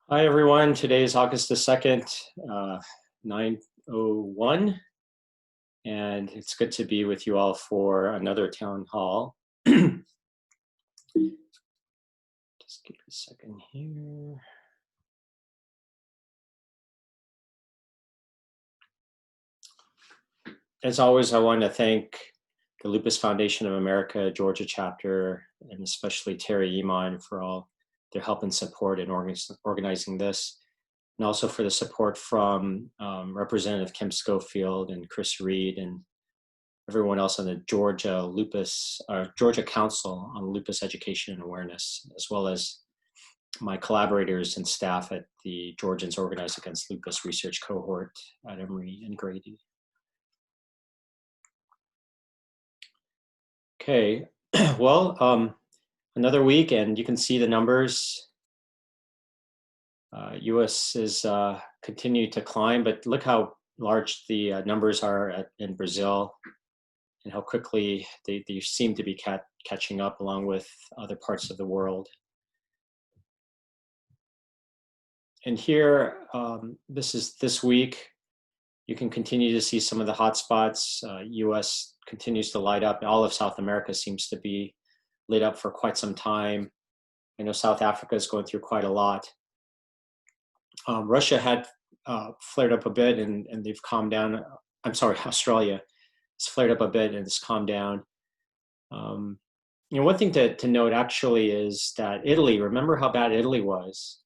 Hi, everyone. Today is August the 2nd, 9:01, and it's good to be with you all for another town hall. Just give me a second here. As always, I want to thank the Lupus Foundation of America, Georgia chapter, and especially Terry Iman for all their help and support in organizing this, and also for the support from Representative Kim Schofield and Chris Reed and everyone else on the Georgia Council on Lupus Education and Awareness, as well as my collaborators and staff at the Georgians Organized Against Lupus Research Cohort at Emory and Grady. Okay, well, another week, and you can see the numbers. U.S. is continue to climb, but look how large the numbers are in Brazil, and how quickly they seem to be catching up along with other parts of the world. And here, this week, you can continue to see some of the hotspots. US continues to light up. All of South America seems to be lit up for quite some time. I know South Africa is going through quite a lot. Russia had flared up a bit and they've calmed down. I'm sorry, Australia has flared up a bit and it's calmed down. One thing to note actually is that Italy, remember how bad Italy was?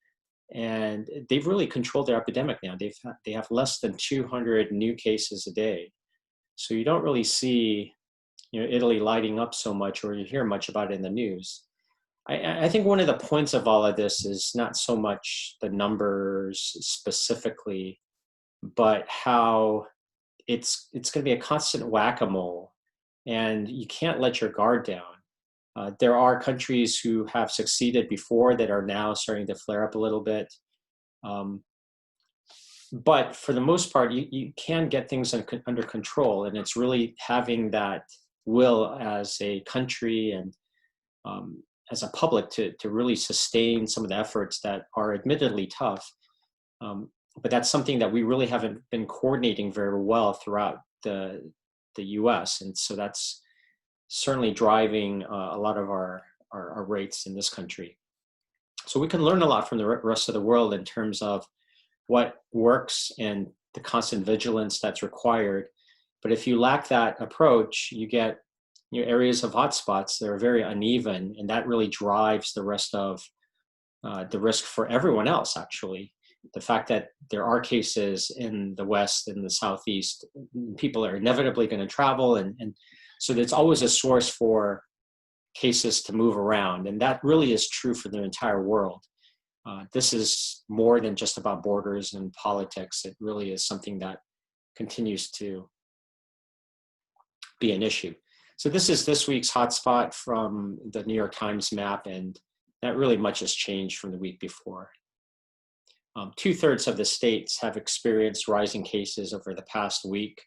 And they've really controlled their epidemic now. They have less than 200 new cases a day. So you don't really see, Italy lighting up so much, or you hear much about it in the news. I think one of the points of all of this is not so much the numbers specifically, but how it's going to be a constant whack-a-mole, and you can't let your guard down. There are countries who have succeeded before that are now starting to flare up a little bit. But for the most part, you can get things under control, and it's really having that will as a country and as a public to really sustain some of the efforts that are admittedly tough. But that's something that we really haven't been coordinating very well throughout the US. And so that's certainly driving a lot of our rates in this country. So we can learn a lot from the rest of the world in terms of what works and the constant vigilance that's required. But if you lack that approach, you get areas of hotspots that are very uneven, and that really drives the rest of the risk for everyone else, actually. The fact that there are cases in the West and the Southeast, people are inevitably going to travel, and so there's always a source for cases to move around, and that really is true for the entire world. This is more than just about borders and politics. It really is something that continues to be an issue. So this is this week's hotspot from the New York Times map, and not really much has changed from the week before. 2/3 of the states have experienced rising cases over the past week,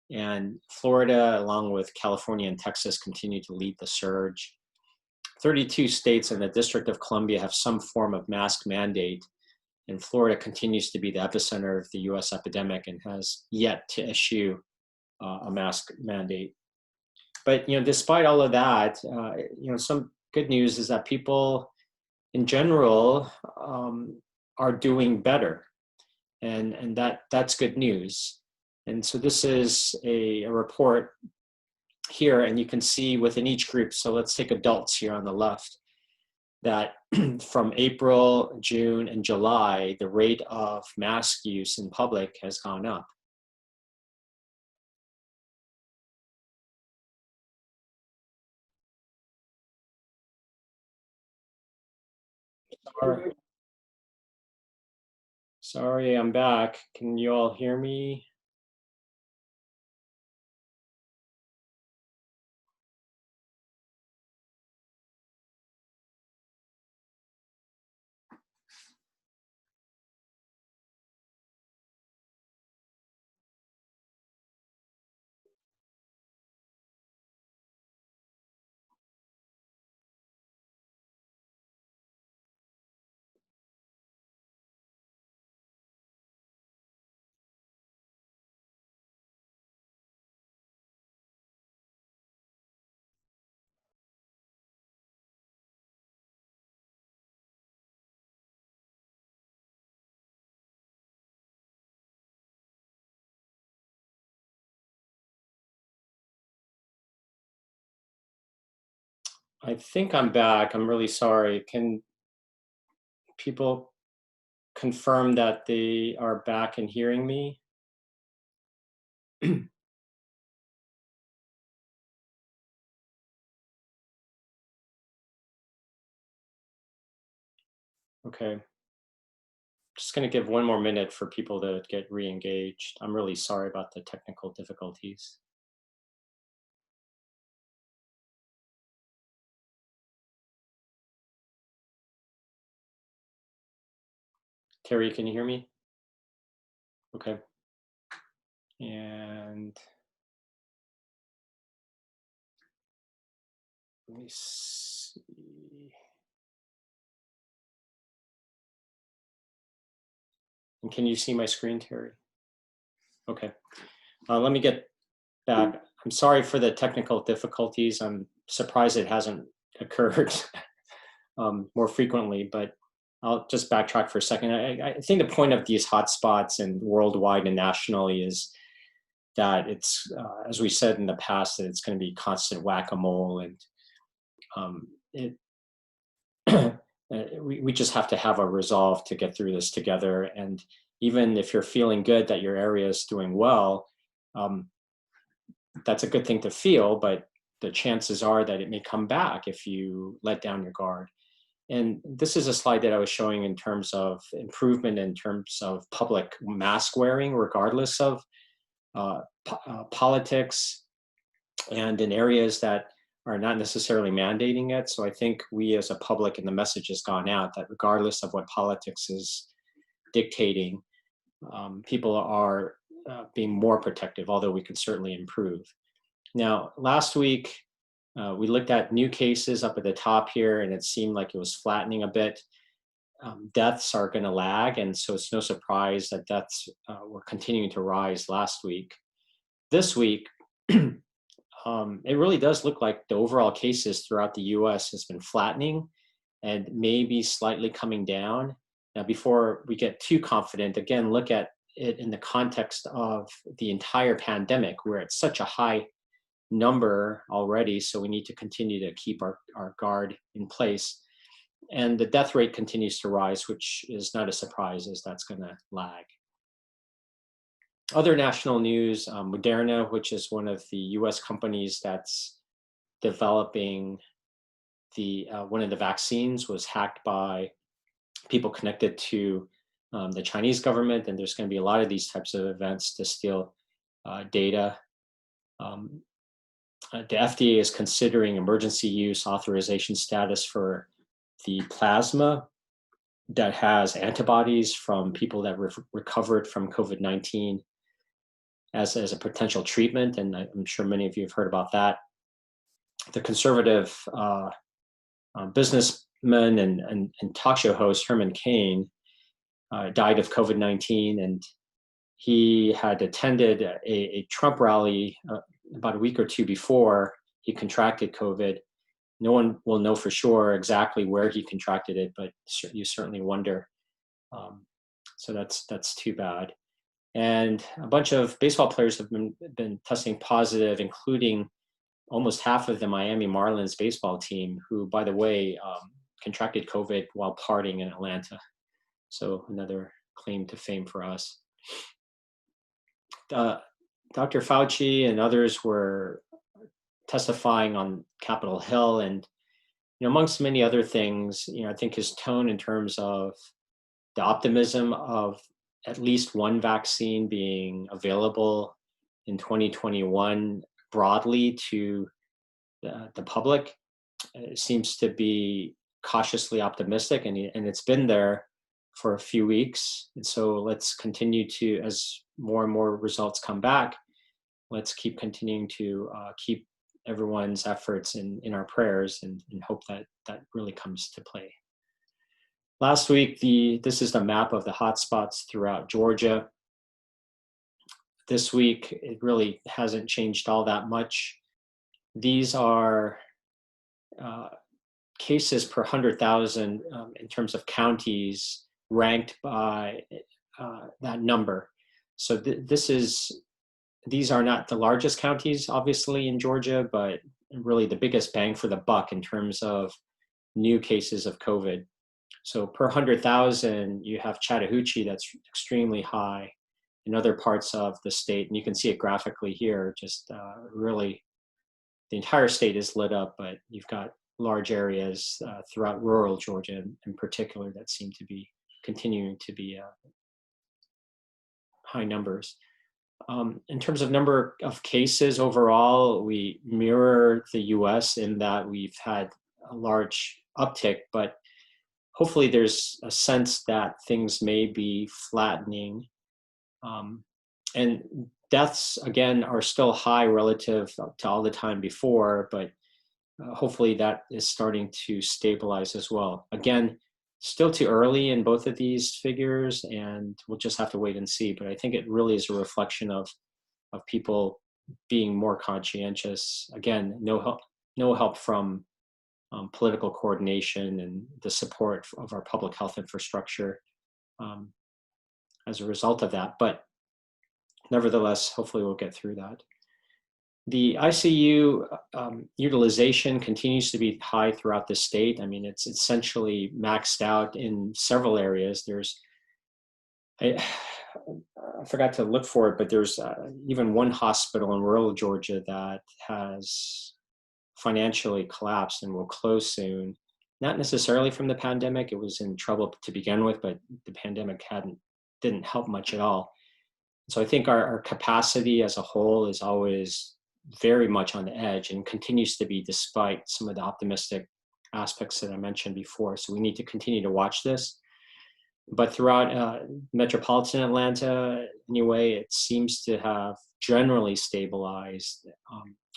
and Florida, along with California and Texas, continue to lead the surge. 32 states and the District of Columbia have some form of mask mandate, and Florida continues to be the epicenter of the US epidemic and has yet to issue a mask mandate. But despite all of that, some good news is that people in general are doing better, and that's good news. And so this is a report here, and you can see within each group, so let's take adults here on the left, that from April, June, and July, the rate of mask use in public has gone up. Sorry, I'm back. Can you all hear me? I think I'm back. I'm really sorry. Can people confirm that they are back and hearing me? Okay. Just going to give one more minute for people to get re-engaged. I'm really sorry about the technical difficulties. Terry, can you hear me? Okay. And let me see. And can you see my screen, Terry? Okay. Let me get back. I'm sorry for the technical difficulties. I'm surprised it hasn't occurred more frequently, but I'll just backtrack for a second. I think the point of these hotspots and worldwide and nationally is that it's, as we said in the past, that it's going to be constant whack-a-mole, and it we just have to have a resolve to get through this together. And even if you're feeling good that your area is doing well, um, that's a good thing to feel, but the chances are that it may come back if you let down your guard. And this is a slide that I was showing in terms of improvement in terms of public mask wearing, regardless of politics, and in areas that are not necessarily mandating it. So I think we as a public, and the message has gone out that regardless of what politics is dictating, people are being more protective, although we can certainly improve. Now, last week, we looked at new cases up at the top here, and it seemed like it was flattening a bit. Deaths are going to lag, and so it's no surprise that deaths were continuing to rise last week. This week, it really does look like the overall cases throughout the US has been flattening and maybe slightly coming down. Now, before we get too confident, again, look at it in the context of the entire pandemic. We're at such a high number already, so we need to continue to keep our guard in place. And the death rate continues to rise, which is not a surprise, as that's going to lag. Other national news, Moderna, which is one of the US companies that's developing one of the vaccines, was hacked by people connected to the Chinese government, and there's going to be a lot of these types of events to steal data. The FDA is considering emergency use authorization status for the plasma that has antibodies from people that recovered from COVID-19 as a potential treatment, and I'm sure many of you have heard about that. The conservative businessman and talk show host Herman Cain died of COVID-19, and he had attended a Trump rally about a week or two before he contracted COVID. No one will know for sure exactly where he contracted it, but you certainly wonder. So that's too bad. And a bunch of baseball players have been testing positive, including almost half of the Miami Marlins baseball team, who, by the way, contracted COVID while partying in Atlanta. So another claim to fame for us. Dr. Fauci and others were testifying on Capitol Hill, and amongst many other things, I think his tone in terms of the optimism of at least one vaccine being available in 2021 broadly to the public seems to be cautiously optimistic, and it's been there for a few weeks. And so let's continue to, as more and more results come back, let's keep continuing to keep everyone's efforts in our prayers, and hope that really comes to play. Last week, this is the map of the hotspots throughout Georgia. This week, it really hasn't changed all that much. These are cases per 100,000 in terms of counties ranked by that number. So these are not the largest counties, obviously, in Georgia, but really the biggest bang for the buck in terms of new cases of COVID. So per 100,000, you have Chattahoochee that's extremely high in other parts of the state. And you can see it graphically here, just really the entire state is lit up, but you've got large areas throughout rural Georgia in particular that seem to be continuing to be high numbers. In terms of number of cases overall, we mirror the US in that we've had a large uptick, but hopefully there's a sense that things may be flattening. And deaths, again, are still high relative to all the time before, but hopefully that is starting to stabilize as well. Again, still too early in both of these figures, and we'll just have to wait and see. But I think it really is a reflection of people being more conscientious. Again, no help from political coordination and the support of our public health infrastructure as a result of that. But nevertheless, hopefully we'll get through that. The ICU utilization continues to be high throughout the state. I mean, it's essentially maxed out in several areas. I forgot to look for it, but there's even one hospital in rural Georgia that has financially collapsed and will close soon. Not necessarily from the pandemic. It was in trouble to begin with, but the pandemic didn't help much at all. So I think our capacity as a whole is always very much on the edge and continues to be, despite some of the optimistic aspects that I mentioned before. So we need to continue to watch this. But throughout metropolitan Atlanta, anyway, it seems to have generally stabilized.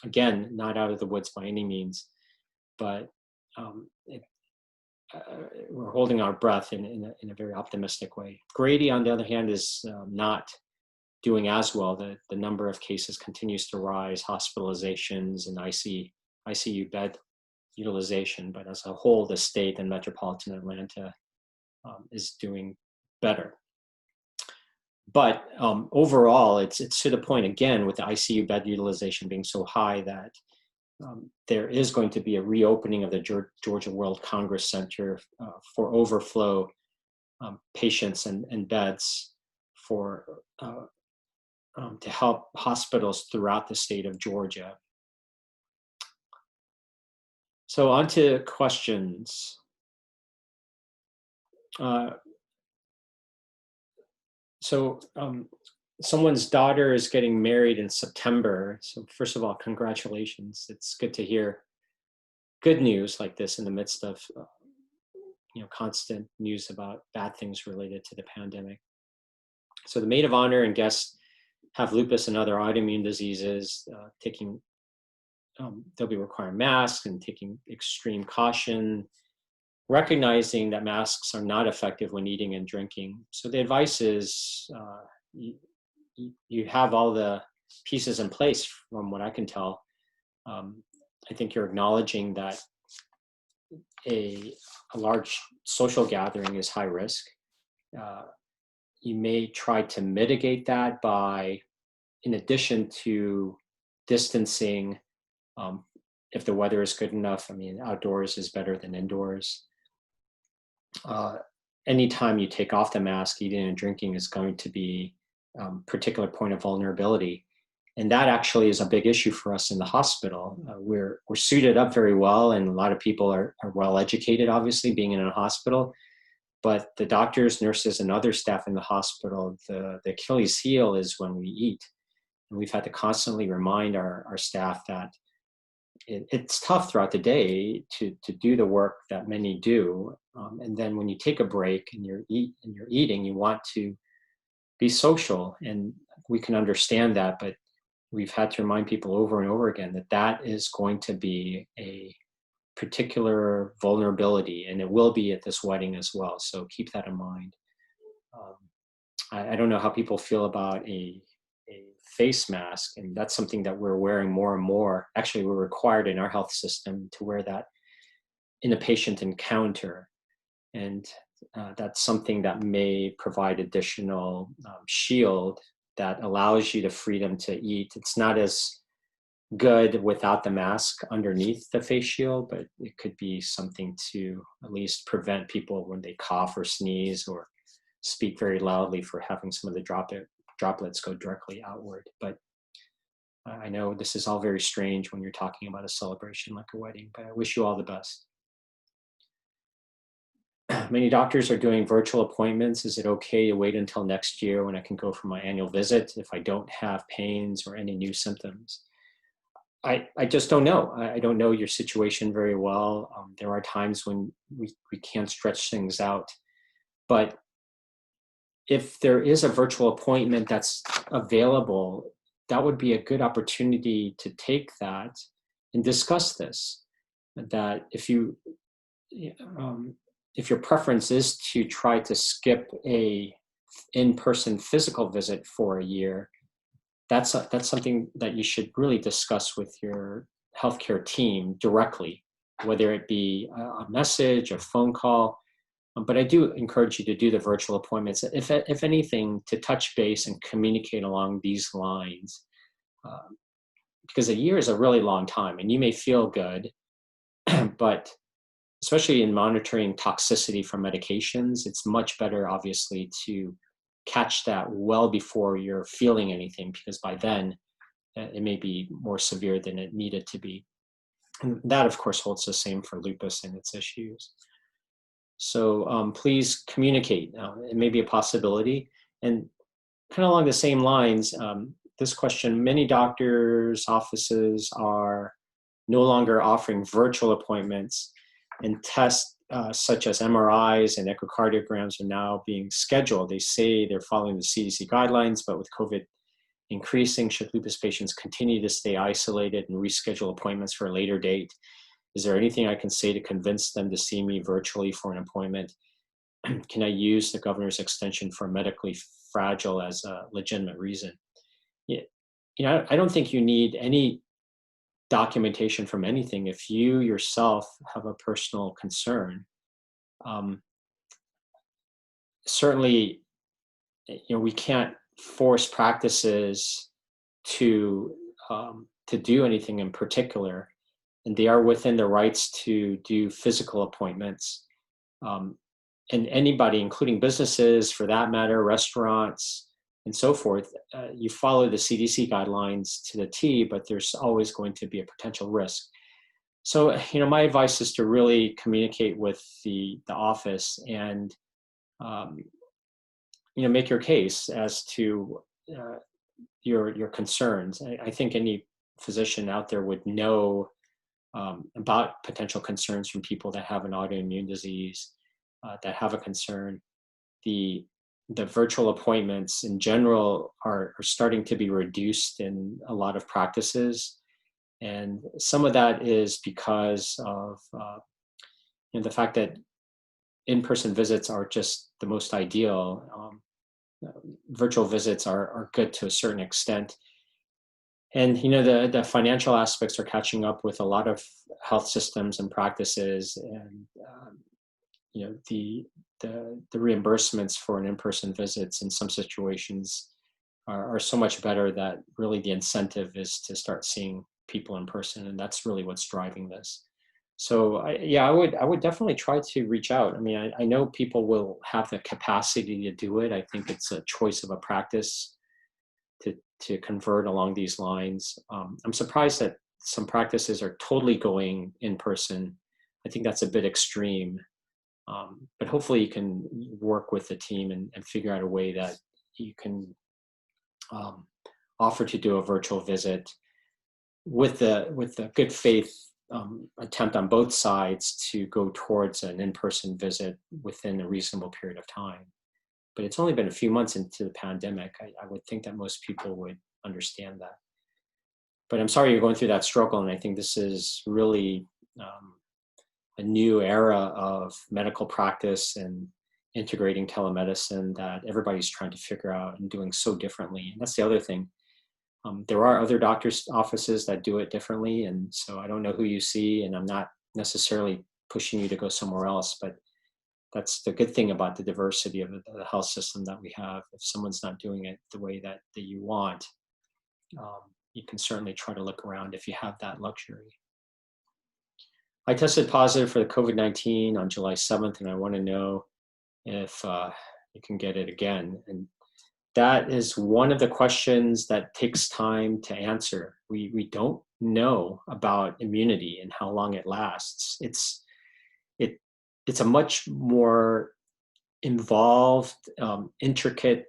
Again, not out of the woods by any means, but we're holding our breath in a very optimistic way. Grady, on the other hand, is not doing as well. The number of cases continues to rise, hospitalizations and ICU bed utilization, but as a whole, the state and metropolitan Atlanta is doing better. But overall, it's to the point, again, with the ICU bed utilization being so high that there is going to be a reopening of the Georgia World Congress Center for overflow patients and beds for to help hospitals throughout the state of Georgia. So on to questions. Someone's daughter is getting married in September. So first of all, congratulations. It's good to hear good news like this in the midst of constant news about bad things related to the pandemic. So the maid of honor and guests have lupus and other autoimmune diseases, they'll be requiring masks and taking extreme caution, recognizing that masks are not effective when eating and drinking. So the advice is you have all the pieces in place from what I can tell. I think you're acknowledging that a large social gathering is high risk. You may try to mitigate that by, in addition to distancing, if the weather is good enough. I mean, outdoors is better than indoors. Anytime you take off the mask, eating and drinking is going to be a particular point of vulnerability. And that actually is a big issue for us in the hospital. We're suited up very well, and a lot of people are well educated, obviously, being in a hospital. But the doctors, nurses, and other staff in the hospital, the Achilles heel is when we eat. And we've had to constantly remind our staff that it's tough throughout the day to do the work that many do. And then when you take a break and you're eating, you want to be social. And we can understand that, but we've had to remind people over and over again that that is going to be a particular vulnerability, and it will be at this wedding as well. So keep that in mind. I don't know how people feel about a face mask, and that's something that we're wearing more and more. Actually, we're required in our health system to wear that in a patient encounter, and that's something that may provide additional shield that allows you the freedom to eat. It's not as good without the mask underneath the face shield, but it could be something to at least prevent people when they cough or sneeze or speak very loudly for having some of the droplets go directly outward. But I know this is all very strange when you're talking about a celebration like a wedding, but I wish you all the best. Many doctors are doing virtual appointments. Is it okay to wait until next year when I can go for my annual visit if I don't have pains or any new symptoms? I just don't know. I don't know your situation very well. There are times when we can't stretch things out. But if there is a virtual appointment that's available, that would be a good opportunity to take that and discuss this. That um, if your preference is to try to skip a in-person physical visit for a year, that's something that you should really discuss with your healthcare team directly, whether it be a message, a phone call. But I do encourage you to do the virtual appointments, if anything, to touch base and communicate along these lines. Uh, because a year is a really long time, and you may feel good, but especially in monitoring toxicity from medications, it's much better, obviously, to catch that well before you're feeling anything, because by then it may be more severe than it needed to be. And that, of course, holds the same for lupus and its issues. So please communicate. It may be a possibility. And kind of along the same lines, this question, many doctors' offices are no longer offering virtual appointments, and tests such as MRIs and echocardiograms are now being scheduled. They say they're following the CDC guidelines, but with COVID increasing, should lupus patients continue to stay isolated and reschedule appointments for a later date? Is there anything I can say to convince them to see me virtually for an appointment? Can I use the governor's extension for medically fragile as a legitimate reason? Yeah, I don't think you need any documentation from anything if you yourself have a personal concern. Um, Certainly, we can't force practices to do anything in particular, and they are within their rights to do physical appointments. Um, and anybody, including businesses for that matter, restaurants, and so forth, you follow the CDC guidelines to the T, but there's always going to be a potential risk. So, my advice is to really communicate with the office and, um, make your case as to your concerns. I think any physician out there would know about potential concerns from people that have an autoimmune disease, that have a concern. The virtual appointments in general are starting to be reduced in a lot of practices. And some of that is because of the fact that in-person visits are just the most ideal. Virtual visits are good to a certain extent. And the financial aspects are catching up with a lot of health systems and practices, and the reimbursements for an in-person visits in some situations are so much better that really the incentive is to start seeing people in person, and that's really what's driving this. So I would definitely try to reach out. I mean, I know people will have the capacity to do it. I think it's a choice of a practice to convert along these lines. I'm surprised that some practices are totally going in person. I think that's a bit extreme. But hopefully you can work with the team and figure out a way that you can offer to do a virtual visit with the good faith attempt on both sides to go towards an in-person visit within a reasonable period of time. But it's only been a few months into the pandemic. I would think that most people would understand that. But I'm sorry you're going through that struggle, and I think this is really a new era of medical practice and integrating telemedicine that everybody's trying to figure out and doing so differently. And that's the other thing. There are other doctors' offices that do it differently, and so I don't know who you see, and I'm not necessarily pushing you to go somewhere else, but that's the good thing about the diversity of the health system that we have. If someone's not doing it the way that you want, you can certainly try to look around if you have that luxury. I tested positive for the COVID-19 on July 7th, and I want to know if you can get it again. And that is one of the questions that takes time to answer. We don't know about immunity and how long it lasts. It's a much more involved, intricate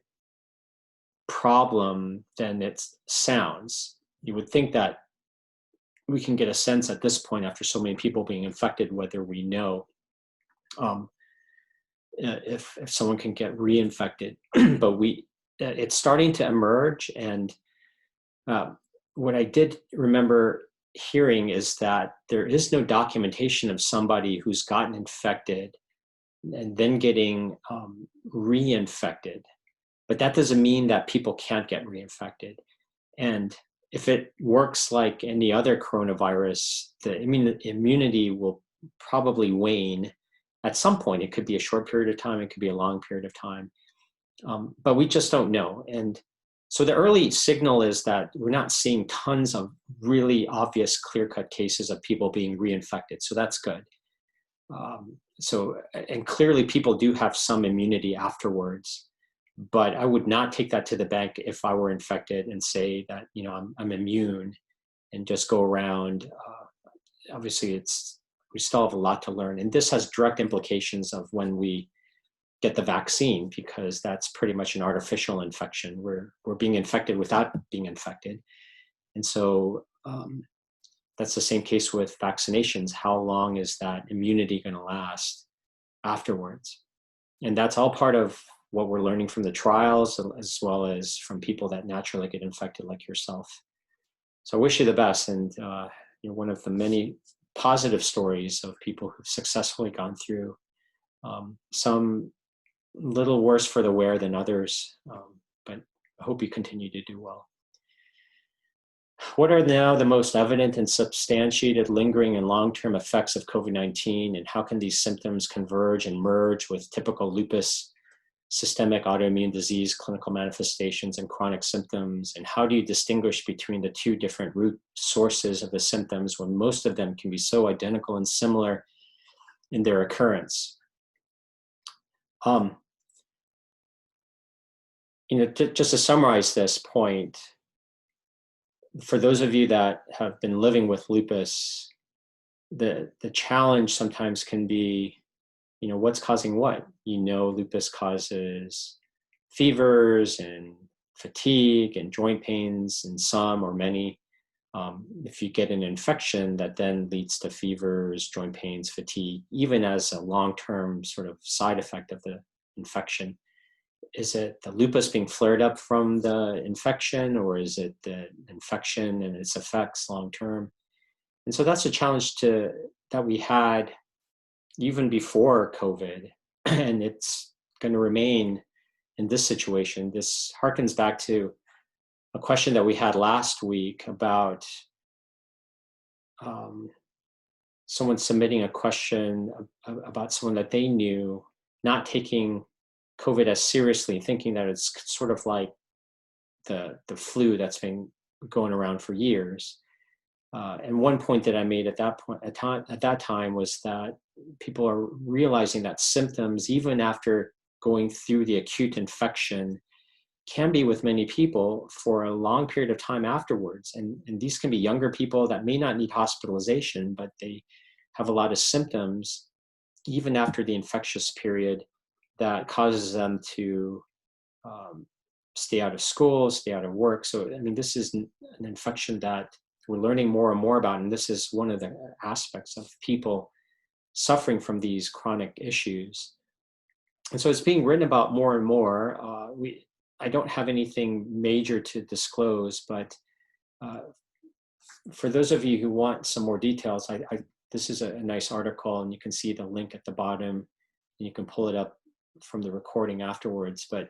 problem than it sounds. You would think that we can get a sense at this point, after so many people being infected, whether we know if someone can get reinfected. But it's starting to emerge, and what I did remember hearing is that there is no documentation of somebody who's gotten infected and then getting reinfected. But that doesn't mean that people can't get reinfected. And if it works like any other coronavirus, the immunity will probably wane at some point. It could be a short period of time, it could be a long period of time. But we just don't know. And so the early signal is that we're not seeing tons of really obvious clear-cut cases of people being reinfected. So that's good. And clearly people do have some immunity afterwards, but I would not take that to the bank if I were infected and say that, I'm immune and just go around. Obviously we still have a lot to learn. And this has direct implications of when we get the vaccine, because that's pretty much an artificial infection. We're being infected without being infected. And so that's the same case with vaccinations. How long is that immunity going to last afterwards? And that's all part of what we're learning from the trials, as well as from people that naturally get infected like yourself. So I wish you the best. And you're one of the many positive stories of people who've successfully gone through, some little worse for the wear than others, but I hope you continue to do well. What are now the most evident and substantiated lingering and long-term effects of COVID-19, and how can these symptoms converge and merge with typical lupus, systemic autoimmune disease, clinical manifestations, and chronic symptoms? And how do you distinguish between the two different root sources of the symptoms when most of them can be so identical and similar in their occurrence? Just to summarize this point, for those of you that have been living with lupus, the challenge sometimes can be, what's causing what? Lupus causes fevers and fatigue and joint pains in some or many. If you get an infection that then leads to fevers, joint pains, fatigue, even as a long-term sort of side effect of the infection. Is it the lupus being flared up from the infection, or is it the infection and its effects long-term? And so that's a challenge that we had even before COVID, and it's going to remain in this situation. This harkens back to a question that we had last week about someone submitting a question about someone that they knew not taking COVID as seriously, thinking that it's sort of like the flu that's been going around for years. And one point that I made at that time was that people are realizing that symptoms, even after going through the acute infection, can be with many people for a long period of time afterwards. And these can be younger people that may not need hospitalization, but they have a lot of symptoms even after the infectious period that causes them to stay out of school, stay out of work. So, this is an infection that we're learning more and more about, and this is one of the aspects of people suffering from these chronic issues. And so it's being written about more and more. I don't have anything major to disclose, but for those of you who want some more details, this is a nice article, and you can see the link at the bottom, and you can pull it up from the recording afterwards. But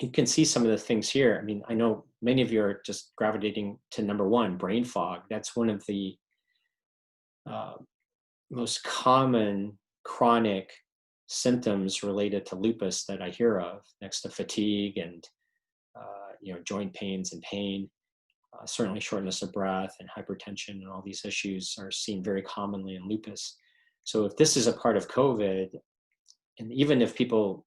you can see some of the things here. I know many of you are just gravitating to number one, brain fog. That's one of the most common chronic symptoms related to lupus that I hear of, next to fatigue and joint pains and pain. certainly shortness of breath and hypertension and all these issues are seen very commonly in lupus. So if this is a part of COVID, and even if people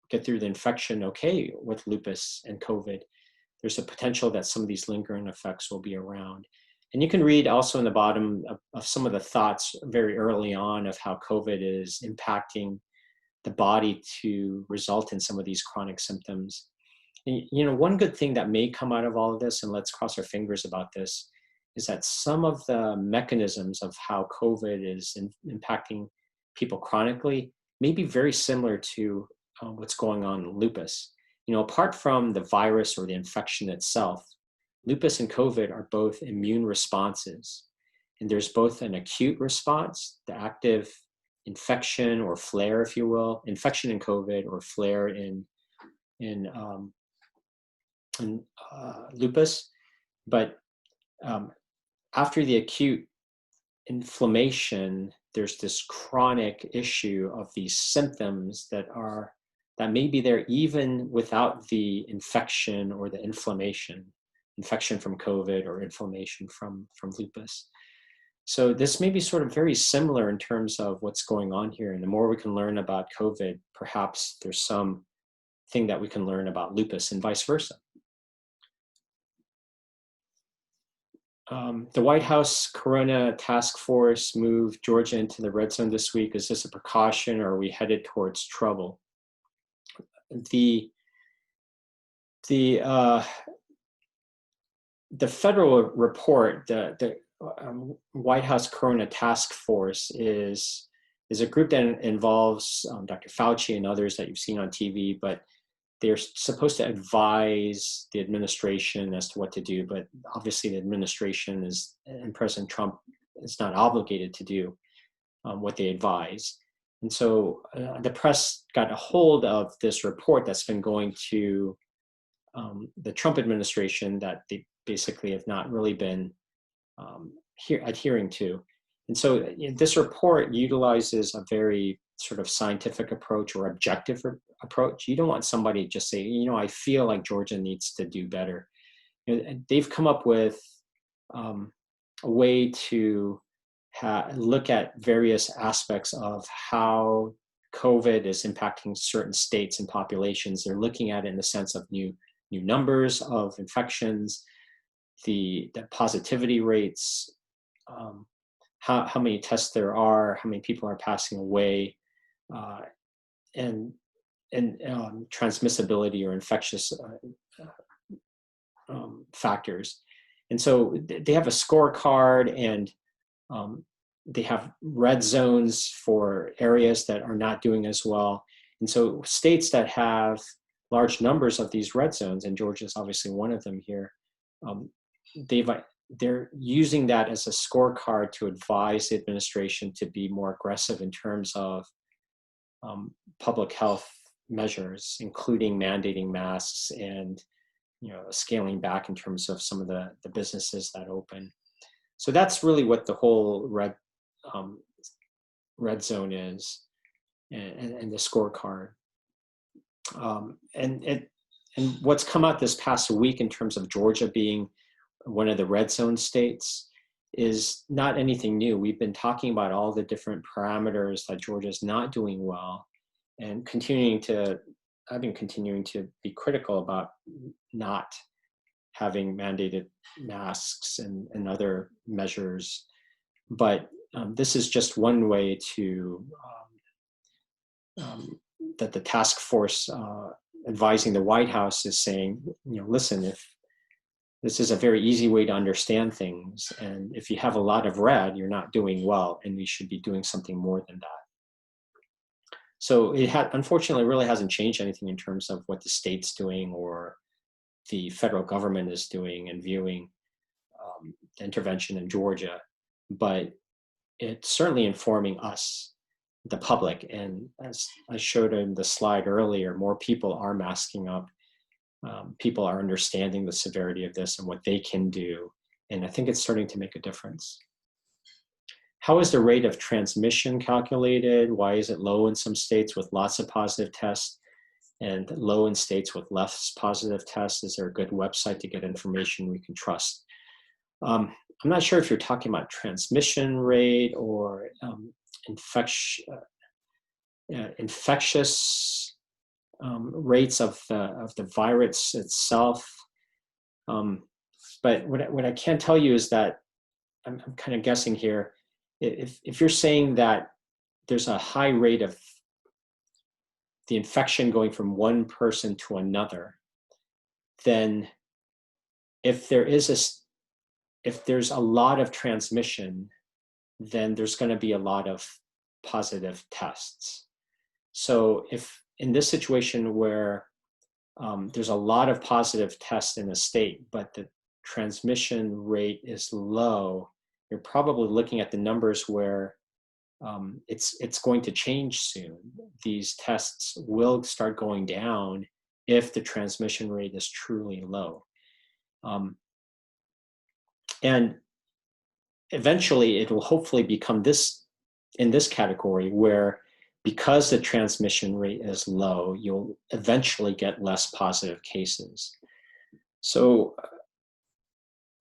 get through the infection okay with lupus and COVID, there's a potential that some of these lingering effects will be around. And you can read also in the bottom of some of the thoughts very early on of how COVID is impacting the body to result in some of these chronic symptoms. And, you know, one good thing that may come out of all of this, and let's cross our fingers about this, is that some of the mechanisms of how COVID is impacting people chronically may be very similar to what's going on in lupus. You know, apart from the virus or the infection itself, lupus and COVID are both immune responses. And there's both an acute response, the active infection or flare, if you will, infection in COVID or flare in lupus. But after the acute inflammation, there's this chronic issue of these symptoms that may be there even without the infection or the inflammation, infection from COVID or inflammation from lupus. So this may be sort of very similar in terms of what's going on here. And the more we can learn about COVID, perhaps there's some thing that we can learn about lupus and vice versa. The White House Corona Task Force moved Georgia into the red zone this week. Is this a precaution, or are we headed towards trouble? The federal report, the White House Corona Task Force is a group that involves Dr. Fauci and others that you've seen on TV, but they're supposed to advise the administration as to what to do. But obviously the administration and President Trump is not obligated to do what they advise. And so the press got a hold of this report that's been going to the Trump administration that they basically have not really been adhering to. And so this report utilizes a very sort of scientific approach or objective approach. You don't want somebody to just say, you know, I feel like Georgia needs to do better. You know, they've come up with a way to look at various aspects of how COVID is impacting certain states and populations. They're looking at it in the sense of new numbers of infections, the positivity rates, how many tests there are, how many people are passing away, and transmissibility or infectious factors. And so they have a scorecard, and they have red zones for areas that are not doing as well. And so states that have large numbers of these red zones, and Georgia is obviously one of them here, they're using that as a scorecard to advise the administration to be more aggressive in terms of public health measures, including mandating masks and, you know, scaling back in terms of some of the businesses that open. So that's really what the whole red zone is, and the scorecard. And what's come out this past week in terms of Georgia being one of the red zone states is not anything new. We've been talking about all the different parameters that Georgia is not doing well, and I've been continuing to be critical about not having mandated masks and other measures. But this is just one way to that the task force advising the White House is saying, you know, listen, if this is a very easy way to understand things, and if you have a lot of red, you're not doing well, and we should be doing something more than that. So it unfortunately really hasn't changed anything in terms of what the state's doing or the federal government is doing and viewing the intervention in Georgia, but it's certainly informing us, the public. And as I showed in the slide earlier, more people are masking up. People are understanding the severity of this and what they can do. And I think it's starting to make a difference. How is the rate of transmission calculated? Why is it low in some states with lots of positive tests? and low in states with less positive tests. Is there a good website to get information we can trust? I'm not sure if you're talking about transmission rate or infectious rates of the virus itself. But what I can tell you is that I'm kind of guessing here. If you're saying that there's a high rate of the infection going from one person to another, then if there's a lot of transmission, then there's going to be a lot of positive tests. So if in this situation where there's a lot of positive tests in a state, but the transmission rate is low, you're probably looking at the numbers where it's going to change soon. These tests will start going down if the transmission rate is truly low. And eventually it will hopefully become in this category where, because the transmission rate is low, you'll eventually get less positive cases. So,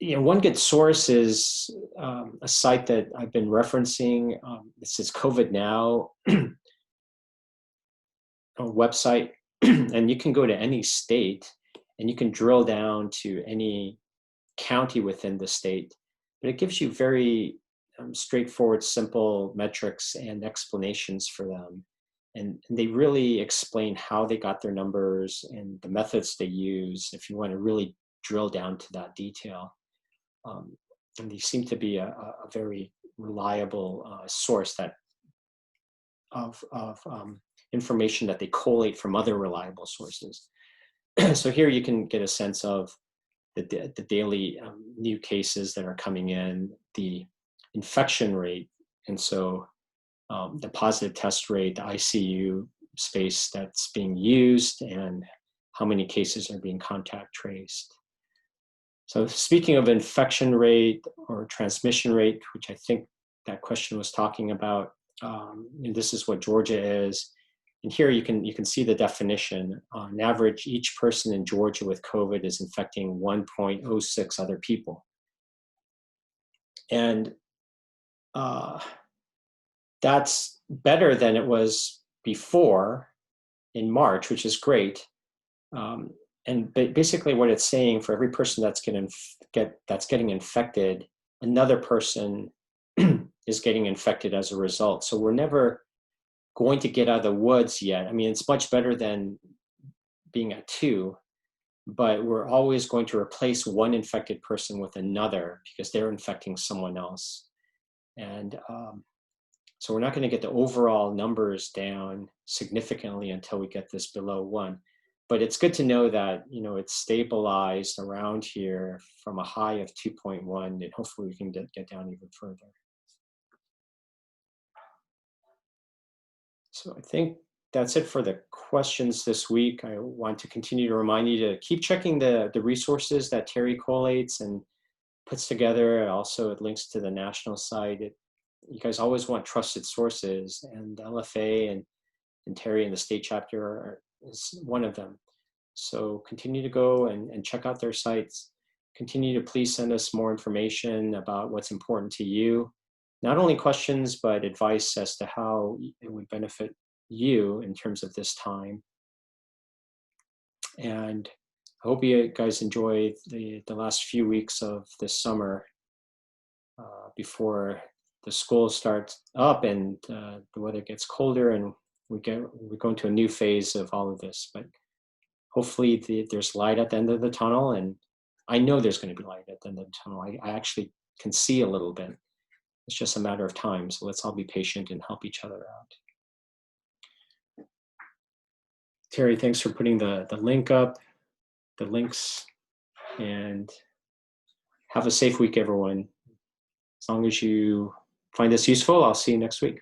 one good source is a site that I've been referencing. It says COVID Now, a website, and you can go to any state and you can drill down to any county within the state, but it gives you very straightforward, simple metrics and explanations for them. And they really explain how they got their numbers and the methods they use if you want to really drill down to that detail. And they seem to be a very reliable source of information that they collate from other reliable sources. So here you can get a sense of the daily new cases that are coming in, the infection rate, and so the positive test rate, the ICU space that's being used, and how many cases are being contact traced. So speaking of infection rate or transmission rate, which I think that question was talking about, and this is what Georgia is. And here you can see the definition. On average, each person in Georgia with COVID is infecting 1.06 other people. And that's better than it was before in March, which is great. And basically what it's saying, for every person that's getting infected, another person is getting infected as a result. So we're never going to get out of the woods yet. I mean, it's much better than being at 2, but we're always going to replace one infected person with another because they're infecting someone else. And so we're not going to get the overall numbers down significantly until we get this below 1. But it's good to know that, it's stabilized around here from a high of 2.1, and hopefully we can get down even further. So I think that's it for the questions this week. I want to continue to remind you to keep checking the resources that Terry collates and puts together. Also, it links to the national site. You guys always want trusted sources, and the LFA and Terry and the state chapter is one of them. So continue to go and check out their sites. Continue to please send us more information about what's important to you. Not only questions, but advice as to how it would benefit you in terms of this time. And I hope you guys enjoy the last few weeks of this summer before the school starts up and the weather gets colder and we go into a new phase of all of this. But hopefully there's light at the end of the tunnel, and I know there's going to be light at the end of the tunnel. I actually can see a little bit. It's just a matter of time. So let's all be patient and help each other out. Terry, thanks for putting the link up, the links, and have a safe week, everyone. As long as you find this useful, I'll see you next week.